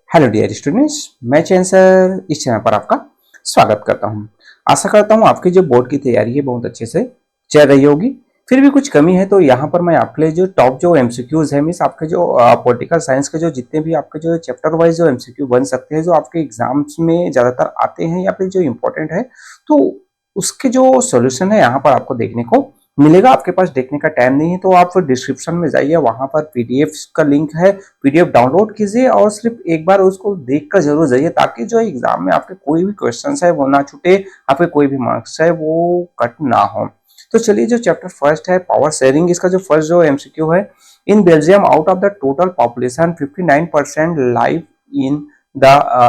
Hello dear students, मैं चैन sir इस channel पर आपका स्वागत करता हूं। आशा करता हूं आपकी जो बोर्ड की तैयारी है बहुत अच्छे से चल रही होगी। फिर भी कुछ कमी है तो यहाँ पर मैं आपके लिए जो टॉप जो एमसीक्यूज है, मीन्स आपके जो पॉलिटिकल साइंस के जो जितने भी आपके जो चैप्टर वाइज जो एमसीक्यू बन सकते हैं, जो आपके एग्जाम्स में ज्यादातर आते हैं या फिर जो इंपॉर्टेंट है, तो उसके जो सोल्यूशन है यहाँ पर आपको देखने को मिलेगा। आपके पास देखने का टाइम नहीं है तो आप डिस्क्रिप्शन में जाइए, वहां पर पीडीएफ का लिंक है, पीडीएफ डाउनलोड कीजिए और सिर्फ एक बार उसको देखकर जरूर जाइए, ताकि जो एग्जाम में आपके कोई भी क्वेश्चन है वो ना छूटे, आपके कोई भी मार्क्स है वो कट ना हो। तो चलिए, जो चैप्टर फर्स्ट है पावर शेयरिंग, इसका जो फर्स्ट जो एमसीक्यू है, in Belgium out of the total population 59%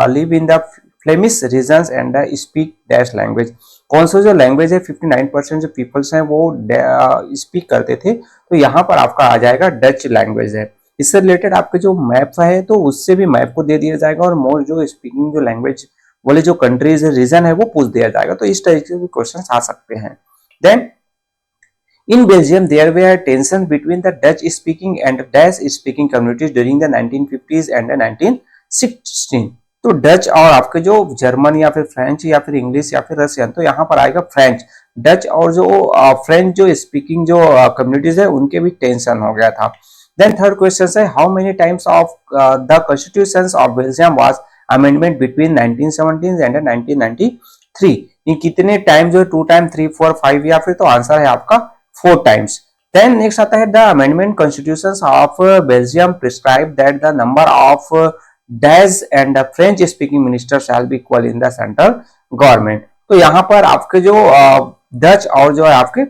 live in the Flemish regions and speak dash language. कौन सा जो लैंग्वेज है 59% जो पीपल्स हैं वो स्पीक करते थे, तो यहाँ पर आपका आ जाएगा डच लैंग्वेज है। इससे रिलेटेड आपके जो मैप है तो उससे भी मैप को दे दिया जाएगा, और मोर जो स्पीकिंग जो लैंग्वेज वाले जो कंट्रीज रीजन है वो पूछ दिया जाएगा। तो इस तरीके के क्वेश्चन आ सकते हैं। Then in Belgium, there were tensions between the Dutch-speaking and Dutch-speaking communities during the 1950s and the 1960s। तो डच और आपके जो जर्मन या फिर फ्रेंच या फिर इंग्लिश या फिर रशियन, तो यहाँ पर आएगा फ्रेंच। डच और जो फ्रेंच जो स्पीकिंग जो कम्युनिटीज है उनके भी टेंशन हो गया था। देन थर्ड क्वेश्चन है, how many times of the constitution of Belgium was amendment between 1917 and 1993। ये कितने टाइम जो 2 टाइम 3 4 5 या फिर, तो आंसर है आपका 4 times। Then next आता है, the amendment constitutions of Belgium prescribe that the number of Dutch and French speaking ministers shall be equal in the central government। तो यहाँ पर आपके जो डच और जो है आपके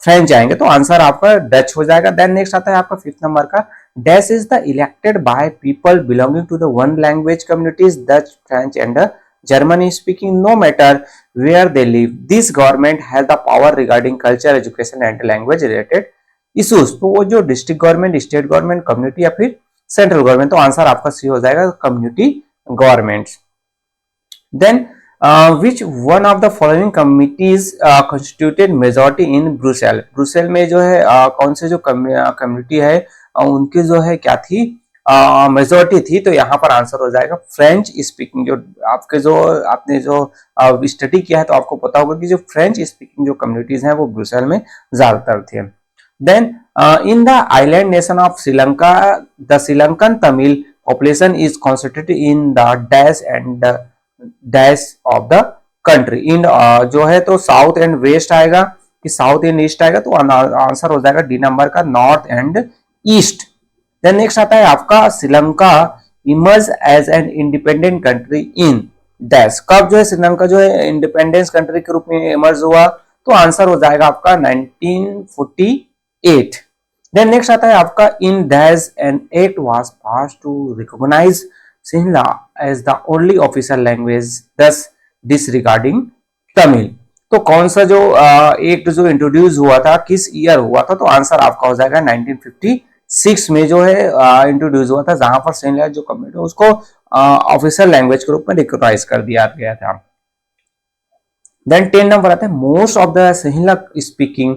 फ्रेंच आएंगे, तो आंसर आपका डच हो जाएगा। देन नेक्स्ट आता है आपका 5th नंबर का, dash is the elected by people belonging to the one language communities Dutch French and German speaking, no matter where they live. This government has the power regarding culture, education and language related issues। तो वो जो district government, state government, community या फिर central government, तो answer आपका C हो जाएगा, community government. Then which one of the following committees constituted majority in Brussels. Brussels में जो है कौन से जो कम्युनिटी है उनकी जो है क्या थी, मेजोरिटी थी। तो यहाँ पर आंसर हो जाएगा फ्रेंच स्पीकिंग। जो आपके जो आपने जो स्टडी किया है तो आपको पता होगा कि जो फ्रेंच स्पीकिंग जो कम्युनिटीज हैं वो ब्रुसेल में ज्यादातर थे। Then in the island nation of Sri Lanka, the Sri Lankan Tamil population is concentrated in the dash and dash of the country. इन जो है तो साउथ एंड वेस्ट आएगा कि साउथ एंड ईस्ट आएगा, तो आंसर हो जाएगा डी नंबर का, north and east. Then next आता है आपका, Sri Lanka emerge as an independent country in dash. कब जो है श्रीलंका जो है इंडिपेंडेंस कंट्री के रूप में इमर्ज हुआ, तो आंसर हो जाएगा आपका 1948। देन नेक्स्ट आता है आपका, in dash an act was pass to recognize Sinhala as the only official language thus disregarding Tamil. तो कौन सा जो एक्ट जो इंट्रोड्यूस हुआ था, किस ईयर हुआ था, तो आंसर आपका हो जाएगा 1956 में जो है इंट्रोड्यूस हुआ था, जहां पर सिंहला जो कम्युनिटी उसको ऑफिशियल लैंग्वेज के रूप में रिकॉग्नाइज कर दिया गया था। देन 10 नंबर आता है, most of the Sinhala speaking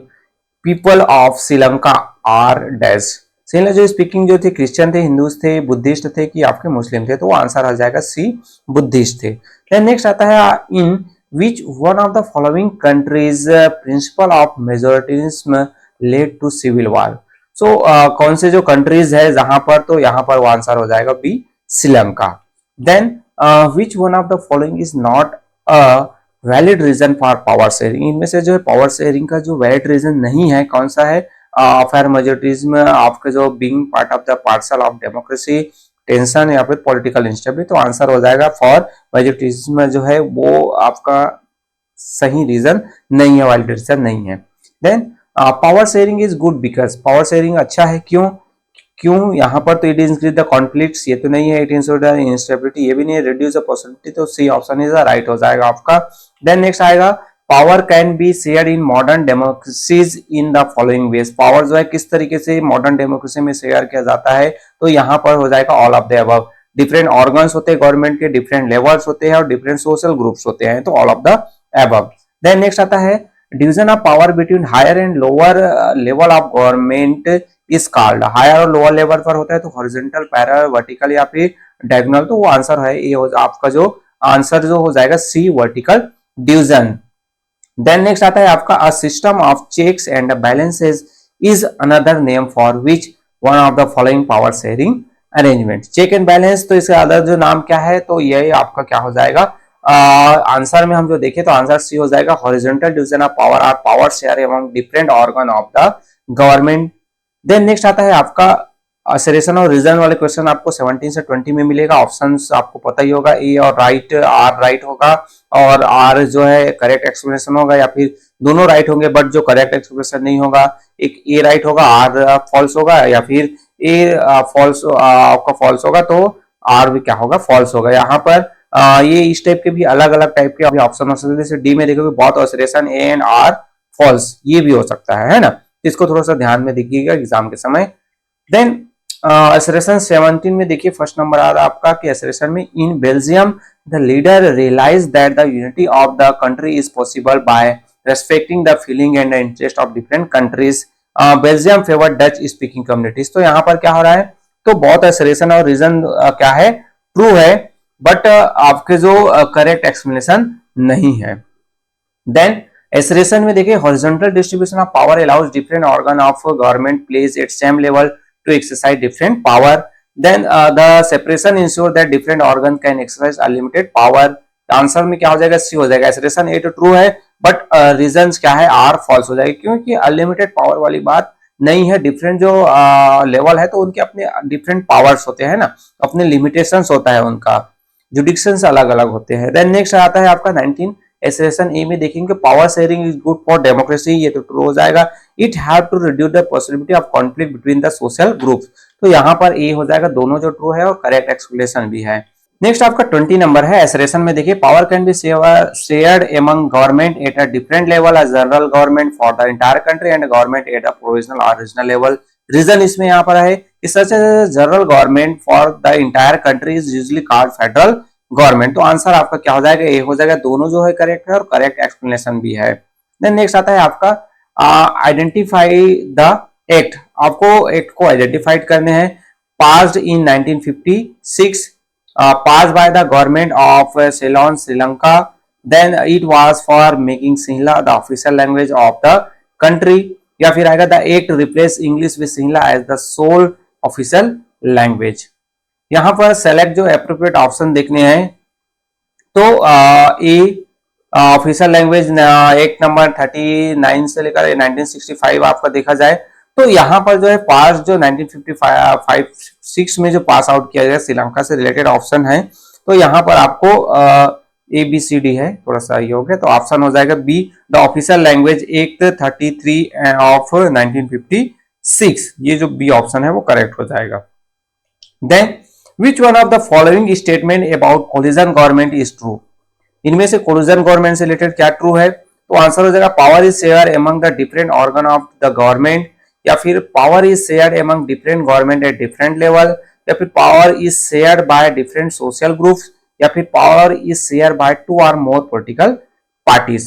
people of Sri Lanka are dash. Sinhala जो स्पीकिंग जो थे क्रिश्चियन थे, हिंदूज थे, बुद्धिस्ट थे कि आपके मुस्लिम थे, तो वो आंसर आ जाएगा सी, बुद्धिस्ट थे। देन नेक्स्ट आता है, in which one of the following countries principle of majoritarianism led to civil war. So कौन से जो कंट्रीज है जहां पर, तो यहाँ पर वो आंसर हो जाएगा B, Sri Lanka. Then which one of the following is not a valid reason for power sharing. इनमें से जो है पावर शेयरिंग का जो वैलिड रीजन नहीं है, कौन सा है, फेयर मेजोरिटीज्म, आपके जो being part of the parcel of democracy, tension या फिर पॉलिटिकल इंस्टेबिलिटी, तो आंसर हो जाएगा फॉर मेजोरिटीज्म जो है वो आपका सही रीजन नहीं है, वैलिड रीजन नहीं है। Then power sharing is good because, power sharing अच्छा है क्यों, क्यों यहाँ पर, तो इट इंक्रीज द कॉन्फ्लिक्ट्स, ये तो नहीं है, इट इंश्योर द इंस्टेबिलिटी, ये भी नहीं है, रिड्यूस द पॉसिबिलिटी, तो सी ऑप्शन इज राइट हो जाएगा आपका। देन नेक्स्ट आएगा, power can B share in modern democracies in the following veg. Power जो है किस तरीके से मॉडर्न डेमोक्रेसी में शेयर किया जाता है, तो यहाँ पर हो जाएगा all of the above. Different organs होते हैं गवर्नमेंट के, डिफरेंट लेवल्स होते हैं और डिफरेंट सोशल ग्रुप्स होते हैं, तो all of the above. Then next आता है, division of power between higher and lower level of government is called. Higher और लोअर लेवल पर होता है तो हॉरिजॉन्टल, पैरेलल, वर्टिकल या फिर डायगोनल, तो वो आंसर है ये आपका जो आंसर जो हो जाएगा C, vertical division. Then next आता है आपका a system of checks and balances is another name for which one of the following power sharing arrangement. Check and balance, तो इसका अदर जो नाम क्या है, तो ये आपका क्या हो जाएगा आंसर में हम जो देखें तो आंसर सी हो जाएगा, हॉरिजॉन्टल डिवीजन ऑफ पावर और power share among different organ of the government. Then next आता है आपका असरेशन और रीजन वाले क्वेश्चन आपको 17 से 20 में मिलेगा। ऑप्शंस आपको पता ही होगा, ए और राइट, आर राइट होगा और आर जो है करेक्ट एक्सप्लेनेशन होगा, या फिर दोनों राइट होंगे बट जो करेक्ट एक्सप्लेनेशन नहीं होगा, एक ए राइट होगा आर फॉल्स होगा, या फिर ए फॉल्स आपका फॉल्स होगा तो आर भी क्या होगा, फॉल्स होगा। यहाँ पर ये इस टाइप के भी अलग अलग टाइप के ऑप्शन हो सकते हैं, जैसे डी में देखोगे बहुत ऑसरेशन ए एंड आर फॉल्स, ये भी हो सकता है ना, इसको थोड़ा सा ध्यान में देखिएगा एग्जाम के समय। देन असरेशन 17 में देखिए फर्स्ट नंबर आ रहा है आपका कि असरेशन में in Belgium the leader realize that the unity of the country is possible by respecting the feeling and the interest of different countries. Belgium favour Dutch speaking communities. तो यहाँ पर क्या हो रहा है, तो बहुत असरेशन और रीजन क्या है, ट्रू है, बट आपके जो करेक्ट एक्सप्लेनेशन नहीं है। देन एसरेशन में देखिए horizontal distribution of power allows different organ of government pledge eight same level to exercise different power. Then the separation ensure that different organ can exercise unlimited power. Answer में क्या हो जाएगा, सी हो जाएगा। एसरेशन ए तो ट्रू है बट रीजंस क्या है, आर फॉल्स हो जाएगी, क्योंकि अनलिमिटेड पावर वाली बात नहीं है। डिफरेंट जो लेवल है तो उनके अपने डिफरेंट पावर्स होते हैं ना, अपने लिमिटेशंस होता है उनका, जुडिक्शंस अलग अलग होते हैं। देन नेक्स्ट आता है आपका 19 एसरेशन ए में देखेंगे power sharing is good for democracy, ये तो ट्रू हो जाएगा। It have to reduce the possibility of conflict between the social groups, तो यहाँ पर ए हो जाएगा, दोनों जो ट्रू है और करेक्ट एक्सप्लेनेशन भी है। नेक्स्ट आपका 20 नंबर है एसरेशन में देखिए power can be shared among government at a different level, a general government for the entire country and government at a provisional और रीजनल लेवल। रीजन इसमें यहाँ पर है, such general government for the entire country is usually called federal government. तो answer आपका क्या हो जाएगा, ए हो जाएगा, दोनों जो है करेक्ट है और करेक्ट एक्सप्लेनेशन भी है। देन नेक्स्ट आता है आपका आइडेंटिफाई द एक्ट, आपको एक्ट को आइडेंटिफाइड करने हैं। Passed in 1956, passed by the government of Ceylon Sri Lanka. Then it was for making Sinhala the official language of the country, या फिर आएगा the act replace English with Sinhala as the sole official language. यहाँ पर select जो appropriate option देखने हैं, तो A official language act number 39 से लेकर 1965 आपका देखा जाए तो यहाँ पर जो है पास जो 1956 में जो पास आउट किया गया श्रीलंका से रिलेटेड ऑप्शन है, तो यहाँ पर आपको ए बी सी डी है, थोड़ा सा ये हो गया, तो ऑप्शन हो जाएगा be the official language act 33 of 1956, ये जो बी ऑप्शन है वो करेक्ट हो जाएगा। Then Which one of the following statement about coalition government is true? इनमें से coalition government से रिलेटेड क्या ट्रू है, तो आंसर हो जाएगा power is share among the different organ of the government, या फिर power is share among different government at different level, या फिर power is share by different social groups, या फिर power is share by two or more political parties।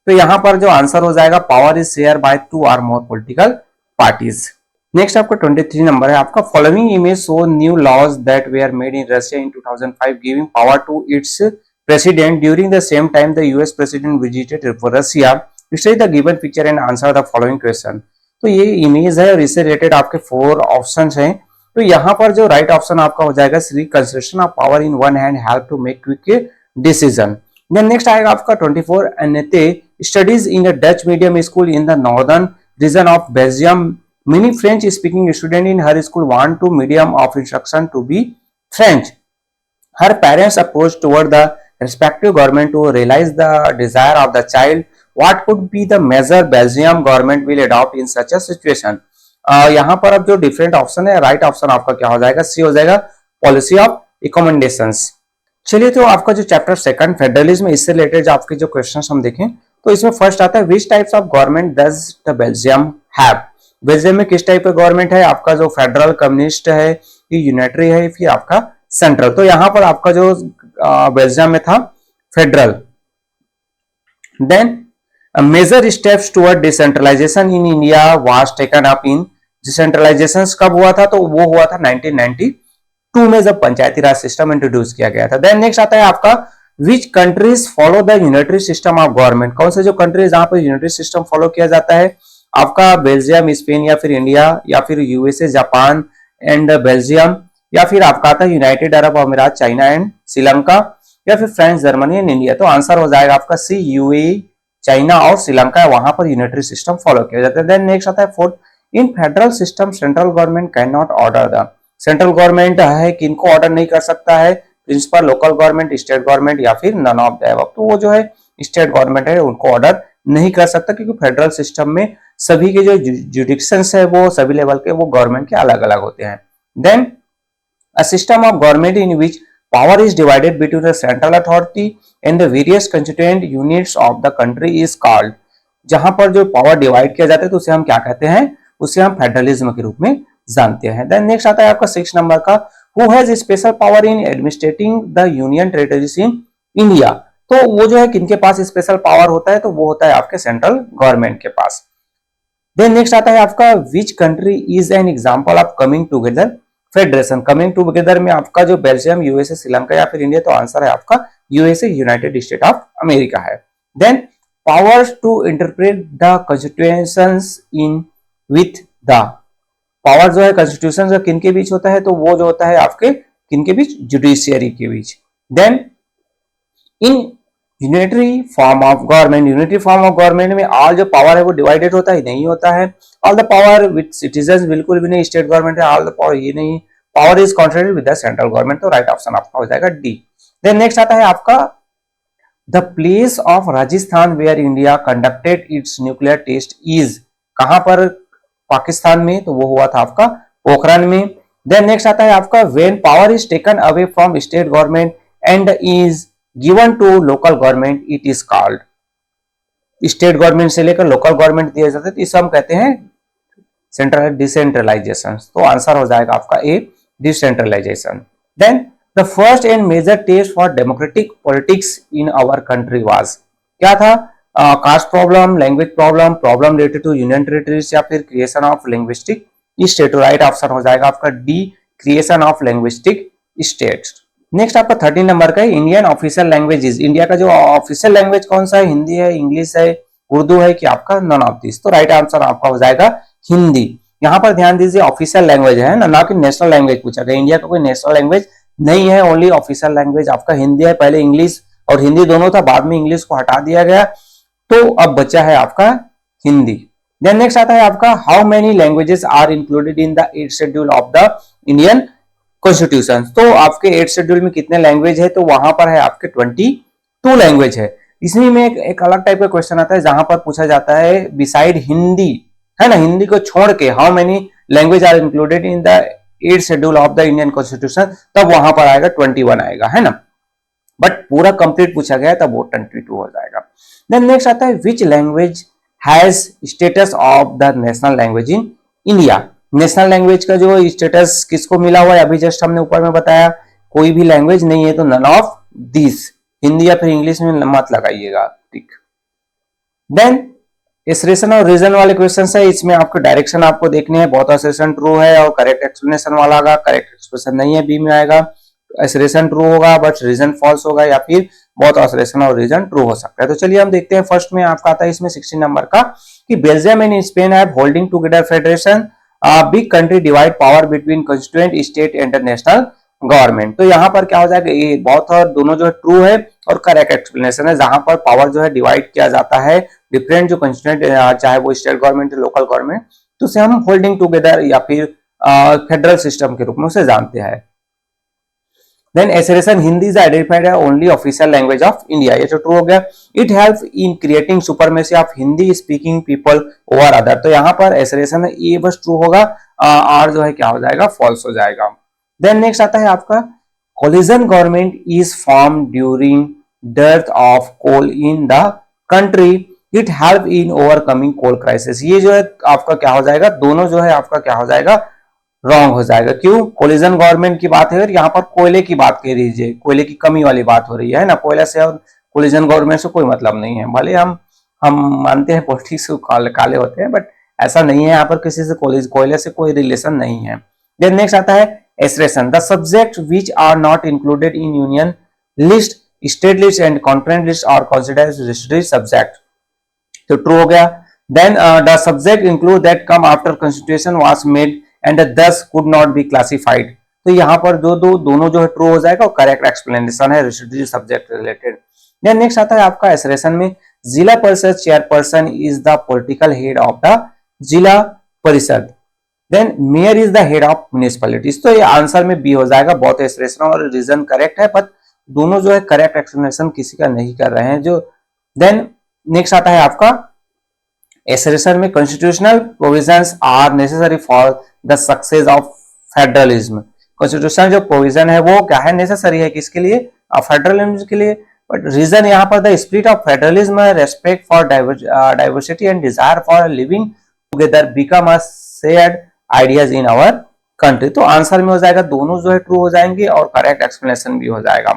तो यहाँ पर जो आंसर हो जाएगा power is share by two or more political parties। Next आपका 23 नंबर है आपका following image show new laws that were made in Russia in 2005 giving power to its president during the same time the US president visited Russia. Study the given picture and answer the following question. तो ये image है और इससे related आपके 4 options हैं, तो यहाँ पर जो राइट ऑप्शन आपका हो जाएगा श्री concentration of power in one hand help to make quick decision. Then next आएगा आपका 24 अन्यते studies in the Dutch medium school in the northern region of Belgium. Many French speaking students in her school want to medium of instruction to be French. Her parents approached toward the respective government to realize the desire of the child. What could be the measure Belgium government will adopt in such a situation? यहाँ पर अब जो different option है, right option आपका क्या हो जाएगा, सी हो जाएगा पॉलिसी ऑफ रिकमेंडेशंस। चलिए तो आपका जो चैप्टर सेकंड फेडरलिज्म, इससे रिलेटेड आपके जो क्वेश्चंस हम देखें तो इसमें फर्स्ट आता है which types of government does the Belgium have. Belgium में किस टाइप का गवर्नमेंट है, आपका जो फेडरल कम्युनिस्ट है, ये यूनिटरी है, फिर आपका सेंट्रल। तो यहाँ पर आपका जो बेल्जियम में था federal. Then major steps toward decentralization in India was taken up in. Decentralization कब हुआ था, तो वो हुआ था 1993 2 में जब पंचायती राज सिस्टम इंट्रोड्यूस किया गया था। देन नेक्स्ट आता है आपका which countries follow the unitary system of government, कौन से जो कंट्रीज जहां पर यूनिटरी सिस्टम फॉलो किया जाता है, आपका बेल्जियम, स्पेन या फिर इंडिया या फिर यूएसए, जापान एंड बेल्जियम, या फिर आपका आता है यूनाइटेड अरब अमीरात, चाइना एंड श्रीलंका, या फिर फ्रांस, जर्मनी एंड इंडिया। तो आंसर हो जाएगा आपका सी, यूएई, चाइना और श्रीलंका, वहां पर यूनिटरी सिस्टम फॉलो किया जाता है। देन नेक्स्ट आता है fourth, in federal system central government can not order the, central government है किनको ऑर्डर नहीं कर सकता है, principal, local government, state government या फिर नन ऑफ द अबव। तो वो जो है स्टेट गवर्नमेंट है उनको ऑर्डर नहीं कर सकता, क्योंकि फेडरल सिस्टम में सभी के जो जुडिक्शंस है वो सभी लेवल के वो गवर्नमेंट के अलग अलग होते हैं। Then a system of government in which power is divided between the central authority and the various constituent units of the country is called, जहां पर जो पावर डिवाइड किया जाता है तो उसे हम क्या कहते हैं, उसे हम फेडरलिज्म के रूप में जानते हैं। देन नेक्स्ट आता है आपका 6 नंबर का, who has special power in administrating the union territories in India. तो वो जो है किनके पास स्पेशल पावर होता है, तो वो होता है आपके सेंट्रल गवर्नमेंट के पास। देन नेक्स्ट आता है आपका which country is an example of coming together federation, coming together में आपका जो बेल्जियम, यूएसए, श्रीलंका या फिर इंडिया, तो आंसर है आपका USA, United State of America है। Then powers to interpret the constitutions in with the, power जो है कॉन्स्टिट्यूशन का किन के बीच होता है, तो वो जो होता है आपके किन के बीच, जुडिशियरी के बीच। Then in unitary form of government, unitary form of government में ऑल जो पावर है वो डिवाइडेड होता है, नहीं होता है। All the power with citizens, बिल्कुल भी नहीं, स्टेट गवर्नमेंट है, ऑल द पावर ये नहीं, power is concentrated with the central government, तो राइट ऑप्शन आपका हो जाएगा डी। देन नेक्स्ट आता है आपका the place of Rajasthan where India conducted it's nuclear test is, कहां पर, पाकिस्तान में, तो वो हुआ था आपका पोखरण में। देन नेक्स्ट आता है आपका when power is taken away from state government and is given to local government it is called, state government से लेकर लोकल गवर्नमेंट दिया जाता है, तो इसे हम कहते हैं सेंट्रल डिसेंट्रलाइजेशन। तो आंसर हो जाएगा आपका A, decentralisation. Then the first and major test for democratic politics in our country was, क्या था, caste problem, language problem, problem related to union territories या फिर creation of linguistic state. Right option हो जाएगा आपका D, creation of linguistic state. Next आपका 13 number का है इंडियन ऑफिशियल लैंग्वेजेस, इंडिया का जो ऑफिशियल लैंग्वेज कौन सा है, हिंदी है, इंग्लिश है, उर्दू है कि आपका नन ऑफ दिस। तो राइट आंसर आपका हो जाएगा हिंदी। यहाँ पर ध्यान दीजिए ऑफिशियल लैंग्वेज है ना कि नेशनल लैंग्वेज पूछा गया। इंडिया का कोई नेशनल लैंग्वेज नहीं है, ओनली ऑफिशियल लैंग्वेज आपका हिंदी है। पहले इंग्लिश और हिंदी दोनों था, बाद में इंग्लिश को हटा दिया गया, तो अब बचा है आपका हिंदी। देन नेक्स्ट आता है आपका how many languages are included in the 8th schedule of the Indian constitution. तो आपके 8th शेड्यूल में कितने लैंग्वेज है, तो वहां पर है आपके 22 लैंग्वेज है। इसमें में एक अलग टाइप का क्वेश्चन आता है जहां पर पूछा जाता है बिसाइड हिंदी, है ना, हिंदी को छोड़ के how many language are included in the 8th schedule of the Indian constitution, तब वहां पर आएगा 21 आएगा, है ना, बट पूरा कंप्लीट पूछा गया तब वो 22 हो जाएगा। देन नेक्स्ट आता है which language has status of the national language in India. National language का जो स्टेटस किसको मिला हुआ है, अभी जस्ट हमने ऊपर में बताया, कोई भी लैंग्वेज नहीं है, तो नन ऑफ दिस, हिंदी या फिर इंग्लिश में मत लगाइएगा, ठीक। देन एसरेशन और रीजन वाले क्वेश्चन है, इसमें आपको डायरेक्शन आपको देखने हैं, बोथ एसरेशन ट्रू है और करेक्ट एक्सप्लेनेशन वाला आएगा, करेक्ट एक्सप्रेशन नहीं है, बी में आएगा, एसरेशन ट्रू होगा बट रीजन फॉल्स होगा, या फिर बोथ एसरेशन और रीजन ट्रू हो सकता है। तो चलिए हम देखते हैं, फर्स्ट में आपका आता है इसमें 16 नंबर का कि Belgium and Spain have holding together federation, big country divide power between constituent state international government. तो यहाँ पर क्या हो जाएगा, ये बहुत और दोनों जो है ट्रू है और करेक्ट एक्सप्लेनेशन है, जहां पर पावर जो है डिवाइड किया जाता है डिफरेंट जो कॉन्स्टिट्यूएंट, चाहे वो स्टेट गवर्नमेंट लोकल गवर्नमेंट, तो उसे हम होल्डिंग टुगेदर या फिर फेडरल सिस्टम के रूप में उसे जानते हैं। Then assertion Hindi is identified है only official language of India, ये तो ट्रू हो गया। It help in creating supremacy of Hindi speaking people over other, तो यहाँ पर एसरेशन है ये बस ट्रू होगा, आर जो है क्या हो जाएगा, फॉल्स हो जाएगा। देन नेक्स्ट आता है आपका coalition government is form during death of coal in the country, it help in overcoming coal crisis, ये जो है आपका क्या हो जाएगा, दोनों जो है आपका क्या हो जाएगा, रॉन्ग हो जाएगा। क्यों, कोलिजन गवर्नमेंट की बात है और यहाँ पर कोयले की बात कह लीजिए, कोयले की कमी वाली बात हो रही है ना, कोयला से और कोलिजन गवर्नमेंट से कोई मतलब नहीं है। भले हम मानते हैं पॉलिटिक्स काले होते हैं, बट ऐसा नहीं है, यहाँ पर किसी से कोयले से कोई रिलेशन नहीं है। देन नेक्स्ट आता है assertion, the subject which are not included in union list, state list and concurrent list are considered as restricted subject. तो ट्रू हो गया. Then the subject include that come after constitution was made and thus could not be classified. तो यहाँ पर दोनों जो है true हो जाएगा और करेक्ट एक्सप्लेनेशन है restricted subject related. Then next आता है आपका एसरेशन में जिला परिषद chairperson is the political head of the जिला parishad. Then mayor is the head of municipalities. तो ये आंसर में बी हो जाएगा. बहुत एसरेशन और रीजन करेक्ट है, बट दोनों जो है करेक्ट एक्सप्लेनेशन किसी का नहीं कर रहे हैं जो. देन नेक्स्ट आता है आपका एसरेशन में constitutional provisions are necessary for the success of federalism. Constitutional जो प्रोविजन है वो क्या है, नेसेसरी है किसके लिए, फेडरलिज्म के लिए. बट रीजन यहाँ पर the spirit of federalism, respect for diversity and desire for living together become a shared ideas in our country. तो आंसर में हो जाएगा दोनों जो है ट्रू हो जाएंगे और करेक्ट एक्सप्लेनेशन भी हो जाएगा.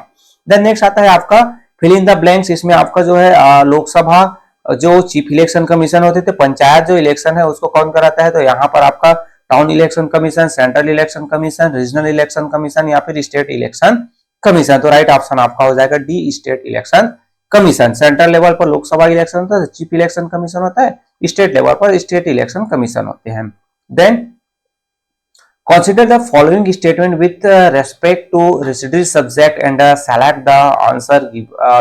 देन नेक्स्ट आता है आपका फिल इन द ब्लैंक्स. इसमें आपका जो है लोकसभा जो चीफ इलेक्शन कमीशन होते थे, पंचायत जो इलेक्शन है उसको कौन कराता है, तो यहाँ पर आपका town election commission, central election commission, regional election commission या फिर स्टेट इलेक्शन कमीशन. तो राइट ऑप्शन आपका हो जाएगा D, state election commission. Central level पर लोकसभा इलेक्शन होता है, चीफ इलेक्शन कमीशन होता है, स्टेट लेवल पर स्टेट इलेक्शन कमीशन होते हैं. Then consider the following statement with respect to residual subject and select the answer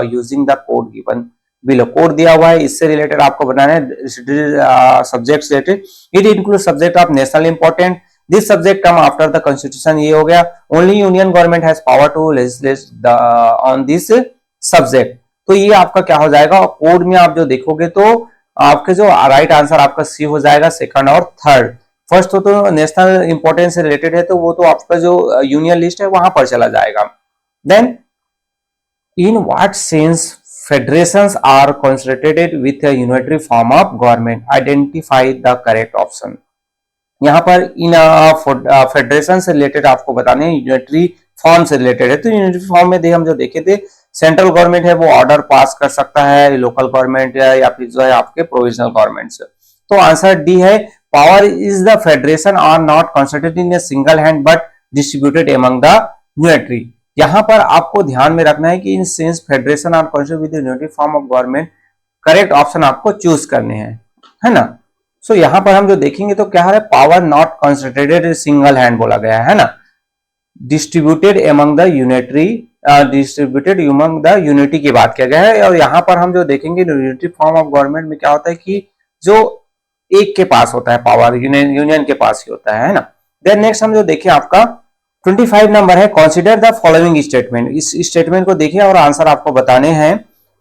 using the code given below. Code दिया हुआ है, इससे रिलेटेड आपको बनाना है residual subjects related. It include subject of national important. This subject come after the constitution. ये हो गया. Only union government has power to legislate on this subject. तो ये आपका क्या हो जाएगा, कोड में आप जो देखोगे तो आपके जो राइट आंसर आपका सी हो जाएगा, सेकंड और थर्ड. फर्स्ट तो नेशनल इंपॉर्टेंस से रिलेटेड है, तो वो तो आपका जो यूनियन लिस्ट है वहां पर चला जाएगा. Then in what sense federations are consolidated with a unitary form of government, identify the correct option. यहाँ पर इन फेडरेशन से रिलेटेड आपको बताने यूनिटरी फॉर्म से रिलेटेड है. तो यूनिटरी फॉर्म में हम जो देखे थे, सेंट्रल गवर्नमेंट है वो ऑर्डर पास कर सकता है, लोकल गवर्नमेंट या फिर जो है आपके प्रोविजनल गवर्नमेंट से. तो आंसर डी है. Power is the federation are not concentrated in a single hand but distributed among the unitary. यहाँ पर आपको ध्यान में रखना है कि in sense federation are constituted with unitary form of government. Correct option आपको चूज करने हैं, है ना. सो यहाँ पर हम जो देखेंगे तो क्या है, power not concentrated single hand बोला गया है ना, distributed among the unitary, distributed among the unity की बात किया गया है. और यहाँ पर हम जो देखेंगे यूनिटरी फॉर्म ऑफ गवर्नमेंट में क्या होता है कि जो एक के पास होता है पावर, यूनियन के पास ही होता है ना. देन नेक्स्ट हम जो देखें आपका 25 नंबर है, कंसीडर द फॉलोइंग स्टेटमेंट. इस स्टेटमेंट को देखिए और आंसर आपको बताने हैं.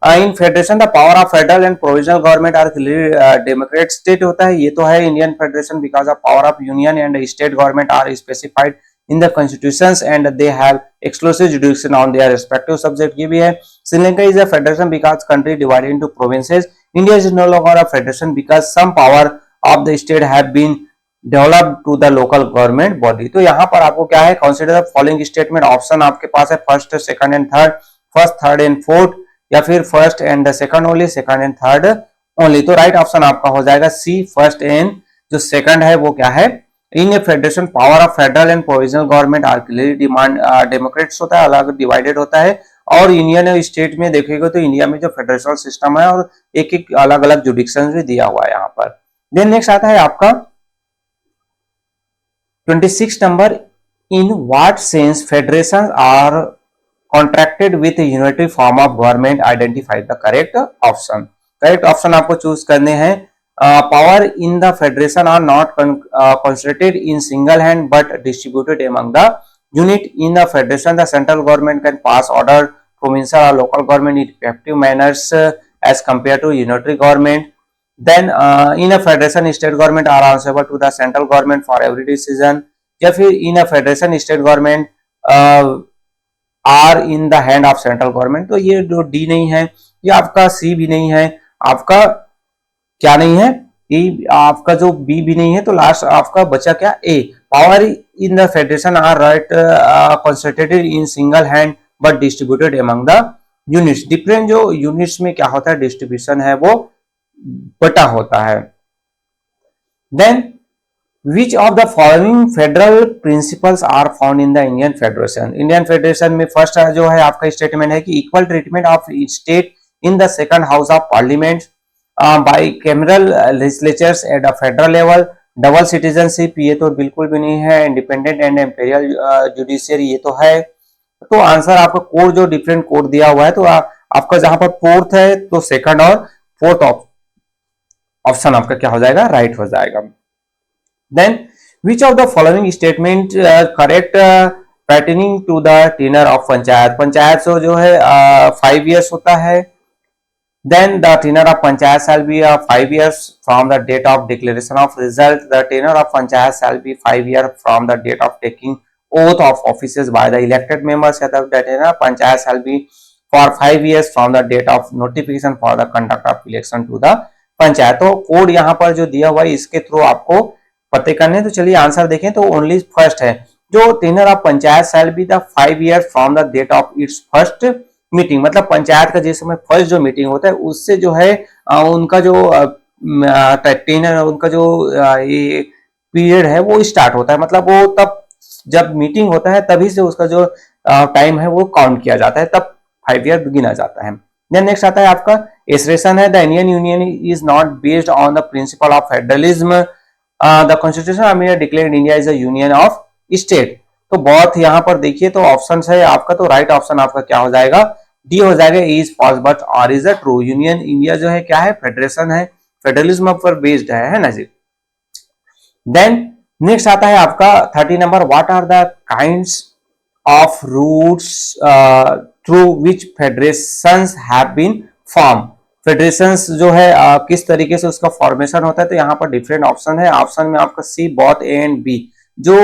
In federation the power of federal and provisional government are democrat state होता है, ये तो है Indian federation because of power of union and state government are specified in the constitutions and they have exclusive jurisdiction on their respective subject. ये भी है. Sri Lanka is a federation because country divided into provinces. India is no longer a federation because some power of the state have been developed to the local government body. तो यहाँ पर आपको क्या है, consider the following statement. Option आपके पास है first, second and third, first, third and fourth, या फिर first and second only, second and third only. तो राइट ऑप्शन आपका हो जाएगा सी, फर्स्ट एंड जो सेकंड है वो क्या है, in a federation power of federal and provisional government are clearly demand democrats होता है, अलग डिवाइडेड होता है. और यूनियन और स्टेट में देखेगा तो इंडिया में जो फेडरेशनल सिस्टम है और एक एक अलग अलग जुडिक्शन भी दिया हुआ है यहाँ पर. देन नेक्स्ट आता है आपका 26 number. In what sense federation are contracted with unitary form of government, identify the correct option. Correct option आपको चूज करने हैं. Power in the federation are not concentrated in single hand but distributed among the unit. In the federation the central government can pass order, provincial or local government in effective manners as compared to unitary government. Then in a federation state government are answerable to the central government for every decision. या फिर in a federation state government are in the hand of central government. तो ये जो D नहीं है, ये आपका सी भी नहीं है, आपका क्या नहीं है, ये आपका जो बी भी नहीं है, तो लास्ट आपका बचा क्या, A. Power in the federation are right concentrated in single hand but distributed among the units. Different जो यूनिट्स में क्या होता है, डिस्ट्रीब्यूशन है वो बटा होता है. Then which of the following federal principles are found in the Indian federation. Indian federation में फर्स्ट जो है आपका स्टेटमेंट है कि equal treatment of state in the second house of parliament, bicameral legislatures at the federal level, double citizenship ये तो बिल्कुल भी नहीं है, इंडिपेंडेंट एंड एम्पेरियल जुडिशियरी ये तो है। तो आंसर आपका कोड जो डिफरेंट कोड दिया हुआ है, तो आपका जहां पर फोर्थ है तो सेकंड और फोर्थ ऑप्शन आपका क्या हो जाएगा, राइट हो जाएगा। Then which of the following statement correct pertaining to the tenure of panchayat. Panchayat से जो है 5 years होता है। Then the tenure of panchayat shall be 5 years from the date of declaration of result. The tenure of panchayat shall be 5 years from the date of taking oath of offices by the elected members. The tenure of panchayat shall be for 5 years from the date of notification for the conduct of election to the panchayat. तो code यहाँ पर जो दिया हुआ है इसके through आपको पते करने। तो चलिए आंसर देखें तो ओनली फर्स्ट है जो tenure of panchayat shall be the 5 years from the date of its first meeting. मतलब पंचायत का जिस समय फर्स्ट जो मीटिंग होता है उससे जो है उनका जो टेनर उनका जो ये पीरियड है वो स्टार्ट होता है। मतलब वो तब जब मीटिंग होता है तभी से उसका जो टाइम है वो काउंट किया जाता है, तब 5 year गिना जाता है। देन नेक्स्ट आता है आपका एसरेशन है the Indian union is not based on the principle of federalism, the constitution of India declared India is a union of state. तो बहुत यहाँ पर देखिए तो ऑप्शन है आपका, तो राइट ऑप्शन आपका क्या हो जाएगा, डी हो जाएगा, is false but R is a true. Union India जो है क्या है, फेडरेशन है, फेडरलिज्म पर बेस्ड है ना जी। देन नेक्स्ट आता है आपका 30 number, what are the kinds of routes through which federations have been form. Federations जो है किस तरीके से उसका फॉर्मेशन होता है, तो यहाँ पर डिफरेंट ऑप्शन है। ऑप्शन में आपका C both A and B. जो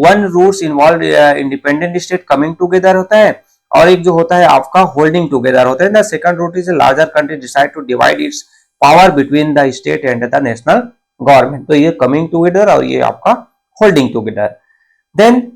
one routes involve independent state coming together होता है और एक जो होता है आपका होल्डिंग टुगेदर होता है। The second root is larger country decide to divide its power between the state and the national government. तो ये कमिंग टुगेदर और ये आपका holding together. Then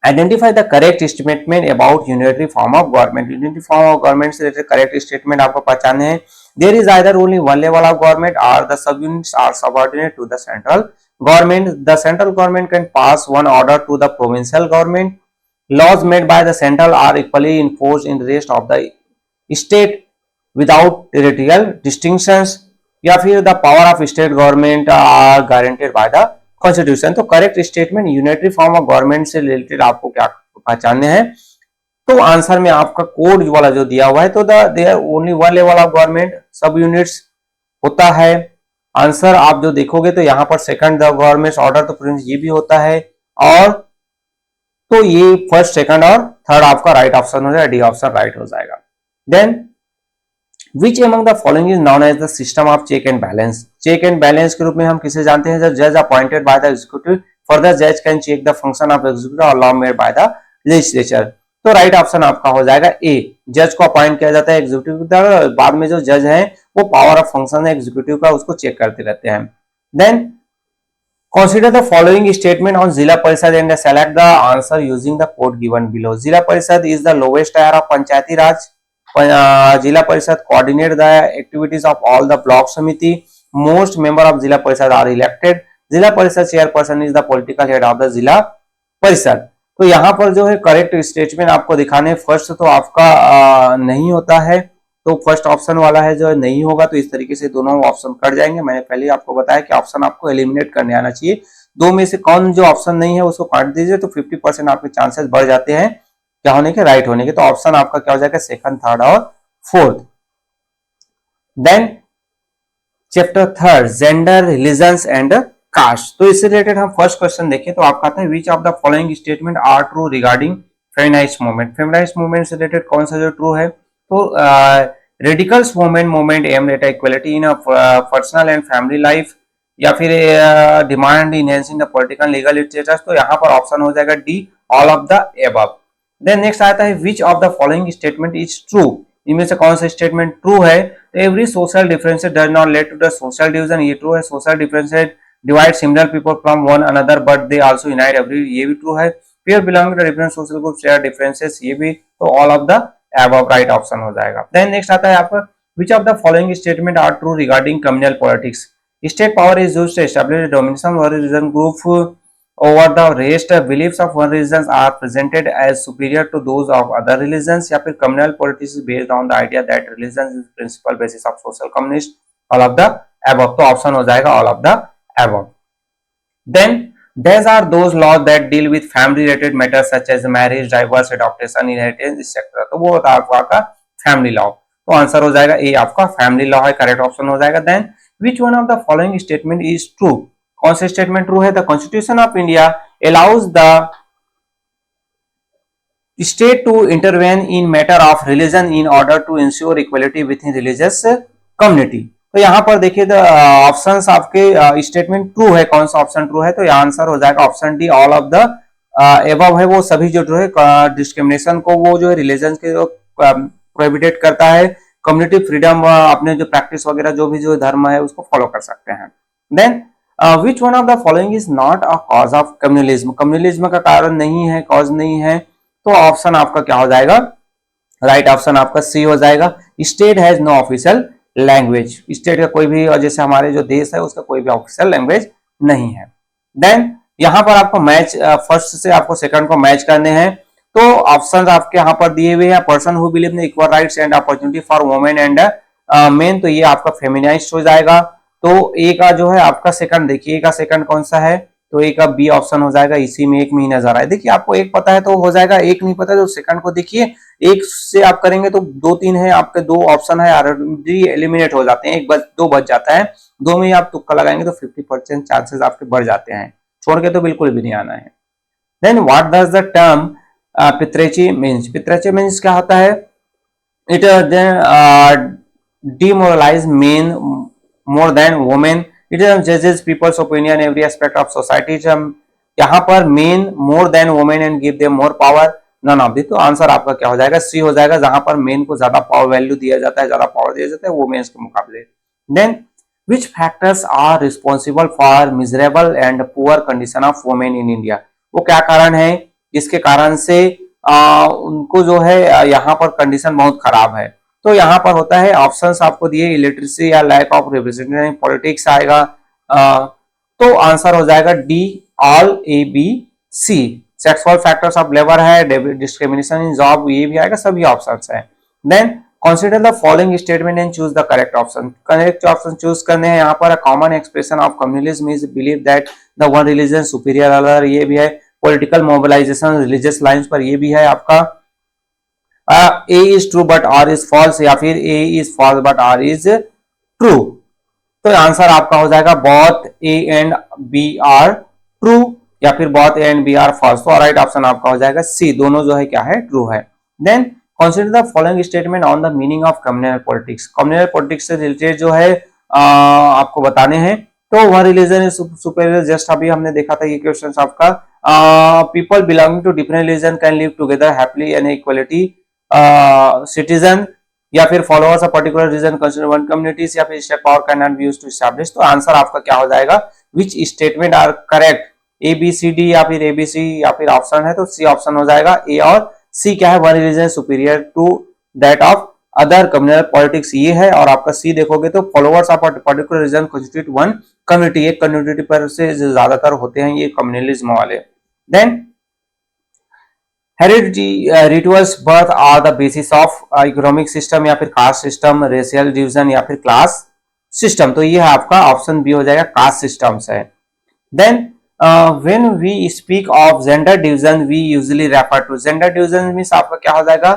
identify the correct statement about unitary form of government. Unitary form of government से related correct statement आपको पहचानने हैं। There is either only one level of government और the sub units are subordinate to the central government. The central government can pass one order to the provincial government. Laws made by the central are equally enforced in the rest of the state without territorial distinctions. या फिर the power of state government are guaranteed by the constitution. तो correct statement unitary form of government से related आपको क्या पहचानने हैं। तो answer में आपका कोड वाला जो दिया हुआ है, तो there only one level of government, sub units होता है। आंसर आप जो देखोगे तो यहाँ पर सेकंड द गवर्नमेंट ऑर्डर तो प्रिंस ये भी होता है, और तो ये फर्स्ट सेकंड और थर्ड आपका राइट ऑप्शन हो जाएगा, डी ऑप्शन राइट हो जाएगा। Then which among the following is known as the system of check and balance. Check and balance के रूप में हम किसे जानते हैं, जज appointed by the executive, further जज can check the function of executive और law made by the legislature. तो राइट ऑप्शन आपका हो जाएगा ए, जज को अपॉइंट किया जाता है एग्जीक्यूटिव के द्वारा, बाद में जो जज है वो पावर ऑफ फंक्शन है एग्जीक्यूटिव का, उसको चेक करते रहते हैं। Then consider the following statement on Zila Parishad and select the answer using the code given below. Zila Parishad is the lowest tier of panchayati raj. Zila Parishad coordinate the activities of all the block samiti. Most member of Zila Parishad are elected. Zila परिषद chairperson is the political head of the जिला परिषद। तो यहाँ पर जो है correct statement आपको दिखाने, first तो आपका नहीं होता है, तो फर्स्ट ऑप्शन वाला है जो नहीं होगा, तो इस तरीके से दोनों ऑप्शन कट जाएंगे। मैंने पहले आपको बताया कि ऑप्शन आपको एलिमिनेट करने आना चाहिए। दो में से कौन जो ऑप्शन नहीं है उसको काट दीजिए, तो 50% आपके चांसेस बढ़ जाते हैं क्या होने के, राइट होने के। तो ऑप्शन आपका क्या हो जाएगा, सेकंड, थर्ड और fourth. Then chapter third, gender, religions and caste. तो इससे रिलेटेड हम फर्स्ट क्वेश्चन देखें तो आपका आता है which of the following statement are true regarding feminist movement. Feminist movement से रिलेटेड कौन सा जो ट्रू है, तो radicals movement aim at equality in personal and family life, या फिर demand enhancing the political legal status. तो यहाँ पर ऑप्शन हो जाएगा D, all of the above. Then next आता है which of the following statement is true. इनमें से कौन सा स्टेटमेंट ट्रू है, तो every social differences does not lead to the social division. ये ट्रू है। Social differences divide similar people from one another but they also unite every, ये भी ट्रू है। Peer belonging to different social groups share differences, ये भी, तो all of the above right option हो जाएगा। Then next आता है आपका which of the following statement are true regarding communal politics। State power is used to establish dominance of one religion group over the rest. Beliefs of one religion are presented as superior to those of other religions. या फिर communal politics is based on the idea that religion is principal basis of social communist. All of the above. तो option हो जाएगा all of the above. Then these are those laws that deal with family related matters such as marriage, divorce, adoption, inheritance, etc. तो वो होता है आपका family law. तो answer हो जाएगा ए आपका फैमिली लॉ है, करेक्ट ऑप्शन हो जाएगा. Then which one of the following statement is true? कौन से स्टेटमेंट ट्रू है? The constitution of India allows the state to intervene in matter of religion in order to ensure equality within religious community. तो यहाँ पर देखिए options आपके statement true है. कौन सा ऑप्शन ट्रू है? तो यहाँ आंसर हो जाएगा option D all of the above है वो सभी जो ट्रू है. डिस्क्रिमिनेशन को वो जो है रिलीजन के प्रोहिबिटेट करता है. कम्युनिटी फ्रीडम अपने जो प्रैक्टिस वगैरह जो भी जो धर्म है उसको फॉलो कर सकते हैं. Then which one of the following is not a cause of communalism? Communalism का कारण नहीं है, कॉज नहीं है. तो ऑप्शन आपका क्या हो जाएगा? राइट ऑप्शन आपका सी हो जाएगा. State has no official language. State का कोई भी, और जैसे हमारे जो देश है उसका कोई भी ऑफिशियल लैंग्वेज नहीं है. देन यहां पर आपको मैच फर्स्ट से आपको सेकंड को मैच करने हैं. तो ऑप्शंस आपके यहाँ पर दिए हुए हैं. Person who believe in equal rights and opportunity for women and main, तो ये आपका फेमिनाइज्ड हो जाएगा. तो ए का जो है आपका सेकंड, देखिए ए का सेकंड कौन सा है? तो ए का बी ऑप्शन हो जाएगा. इसी में एक में ही नजर आ रहा है. देखिए आपको एक पता है तो हो जाएगा, एक नहीं पता तो सेकंड को देखिए. एक से आप करेंगे तो दो तीन है आपके, दो ऑप्शन है ऑलरेडी एलिमिनेट हो जाते हैं. एक बच दो बच जाता है. दो में ही आप तुक्का लगाएंगे तो 50% चांसेस आपके बढ़ जाते हैं. छोड़ के तो बिल्कुल भी नहीं आना है. Then what does the term patriarchy means? Patriarchy means क्या होता है? It demoralize men more than women. It judges people's opinion every aspect of society. यहाँ पर men more than women and give them more power. None of the. तो answer आपका क्या हो जाएगा? सी हो जाएगा. जहां पर मेन को ज्यादा पावर वैल्यू दिया जाता है, ज्यादा पावर दिया जाता है वुमेन्स के मुकाबले. Then which factors are responsible for miserable and poor condition of women in India? वो क्या कारण है जिसके कारण से उनको जो है यहाँ पर कंडीशन बहुत खराब है? तो यहाँ पर होता है ऑप्शंस आपको दिए, इलिटरेसी या लैक ऑफ रिप्रेजेंटेटिव पॉलिटिक्स आएगा. तो आंसर हो जाएगा D all A B C. Sexual factors of labour है, डिस्क्रिमिनेशन इन जॉब, ये भी आएगा. सभी ऑप्शंस है. Then consider the following statement and choose the correct option. Correct option choose करने हैं. यहाँ पर common expression of communalism is believe that the one religion superior other, ये भी है. पॉलिटिकल मोबिलाइजेशन रिलीजियस लाइंस पर, ये भी है आपका. A is true but R is false, या फिर A is false but R is true. तो आंसर आपका हो जाएगा both A and B are true, या फिर both A and B are false. तो राइट ऑप्शन आपका हो जाएगा सी, दोनों जो है क्या है? ट्रू है. Then consider the following statement on the meaning of communal politics. Communal politics से रिलेटेड जो है आपको बताने हैं. तो one religion is superior, just अभी हमने देखा था ये क्वेश्चन आपका. People belonging to different religion can live together happily and equality citizen, या फिर followers of particular region consider one communities, या फिर state power can not be used to establish. तो आंसर आपका क्या हो जाएगा? Which statement are correct? A B C D या फिर ए बी सी या फिर ऑप्शन है तो सी ऑप्शन हो जाएगा. ए और सी क्या है? One religion superior to that of other communal politics, ये है. और आपका सी देखोगे तो followers of particular region constitute one community, एक कम्युनिटी पर से ज्यादातर होते हैं ये कम्युनलिज्म वाले. Then heredity rituals birth are the basis of economic system, या फिर कास्ट सिस्टम, रेशियल डिवीजन, या फिर क्लास सिस्टम. तो ये है आपका ऑप्शन बी हो जाएगा, कास्ट सिस्टम्स है. Then when we speak of gender division we usually refer to. Gender division means आपका क्या हो जाएगा?